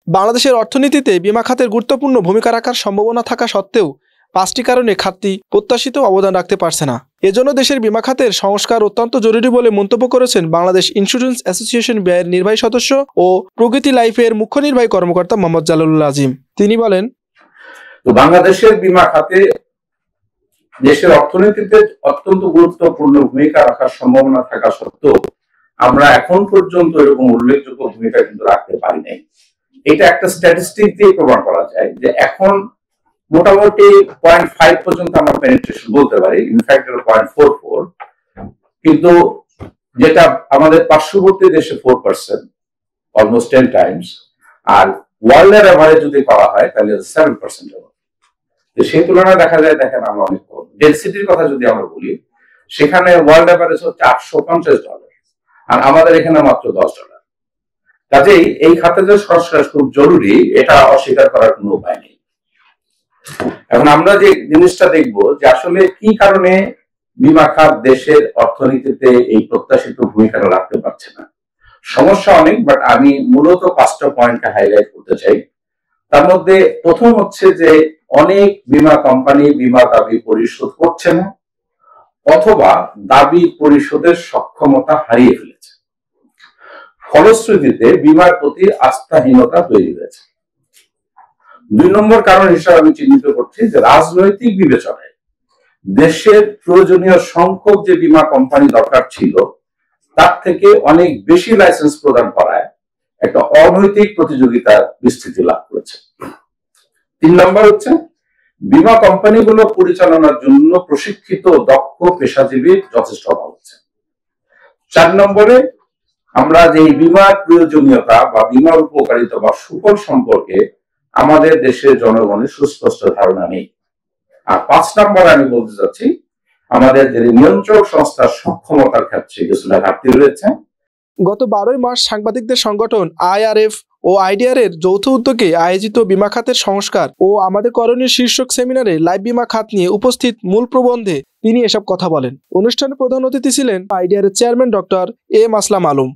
বাংলাদেশের অর্থনীতিতে বিমা খাতের গুরুত্বপূর্ণ ভূমিকা রাখার সম্ভাবনা থাকা সত্ত্বেও 5টি কারণে খাতটি প্রত্যাশিত অবদান রাখতে পারছে না। এজন্য দেশের বিমা খাতের সংস্কার অত্যন্ত জরুরি বলে মন্তব্য করেছেন বাংলাদেশ ইন্স্যুরেন্স অ্যাসোসিয়েশন ব্যয়ের নির্বাহী সদস্য ও প্রগতি লাইফের মুখ্য নির্বাহী কর্মকর্তা মোহাম্মদ জালালুল আজিম। তিনি বলেন, বাংলাদেশের বিমা খাতে দেশের অর্থনীতিতে অত্যন্ত গুরুত্বপূর্ণ ভূমিকা রাখার সম্ভাবনা থাকা সত্ত্বেও আমরা এখন পর্যন্ত এরকম উল্লেখযোগ্য ভূমিকা কিন্তু রাখতে পারি নাই। এটা একটা স্ট্যাটিস্টিক দিয়ে প্রমাণ করা যায় যে এখন মোটামুটি 0.5 পর্যন্ত আমরা পেনিট্রেশন বলতে পারি, ইনফ্যাক্ট 0.44, কিন্তু যেটা আমাদের পার্শ্ববর্তী দেশে 4%, অলমোস্ট 10 টাইমস, আর ওয়ার্ল্ডের এভারেজ যদি করা হয় তাহলে 7% হবে। সেই তুলনায় দেখা যায়, দেখেন আমরা অনেক কম। ডেনসিটির কথা যদি আমরা বলি, সেখানে ওয়ার্ল্ড এভারেজ হচ্ছে $850 আর আমাদের এখানে মাত্র $10। কাজেই এই খাতে যে সংস্কার খুব জরুরি, এটা অস্বীকার করার কোনো উপায় নেই। এখন আমরা যে জিনিসটা দেখবো যে আসলে কি কারণে বিমা খাত দেশের অর্থনীতিতে এই প্রত্যাশিত ভূমিকাটা রাখতে পারছে না। সমস্যা অনেক, বাট আমি মূলত 5টা পয়েন্টকে হাইলাইট করতে চাই। তার মধ্যে প্রথম হচ্ছে যে অনেক বীমা কোম্পানি বীমা দাবি পরিশোধ করছে না অথবা দাবি পরিশোধের সক্ষমতা হারিয়ে ফেলেছে। ফলশ্রুতিতে বীমার প্রতি আস্থাহীনতা তৈরি হয়েছে। 2 নম্বর কারণ হিসেবে আমি চিহ্নিত করছি যে রাজনৈতিক বিবেচনায় দেশের প্রয়োজনীয় সংখ্যক যে বীমা কোম্পানি দরকার ছিল তার থেকে অনেক বেশি লাইসেন্স প্রদান করায় একটা অনৈতিক প্রতিযোগিতার বিস্তৃতি লাভ করেছে। 3 নম্বর হচ্ছে বীমা কোম্পানিগুলো পরিচালনার জন্য প্রশিক্ষিত দক্ষ পেশাজীবীর যথেষ্ট অভাব হচ্ছে। 4 নম্বরে আমরা যে বীমার প্রয়োজনীয়তা বা বীমার উপকারিতা বা সুফল সম্পর্কে আমাদের দেশের জনগণের সুস্পষ্ট ধারণা নেই। আর 5 নম্বরে আমি বলতে চাচ্ছি আমাদের যে নিয়ন্ত্রক সংস্থার সক্ষমতার ক্ষেত্রে কিছুটা ঘাটতি রয়েছে। গত 12 মার্চ সাংবাদিকদের সংগঠন IRF ও IDR এর যৌথ উদ্যোগে আয়োজিত বিমা খাতের সংস্কার ও আমাদের করণীয় শীর্ষক সেমিনারে লাইভ বিমা খাত নিয়ে উপস্থিত মূল প্রবন্ধে তিনি এসব কথা বলেন। অনুষ্ঠানে প্রধান অতিথি ছিলেন IDR এর চেয়ারম্যান ডক্টর এম আসলাম আলম।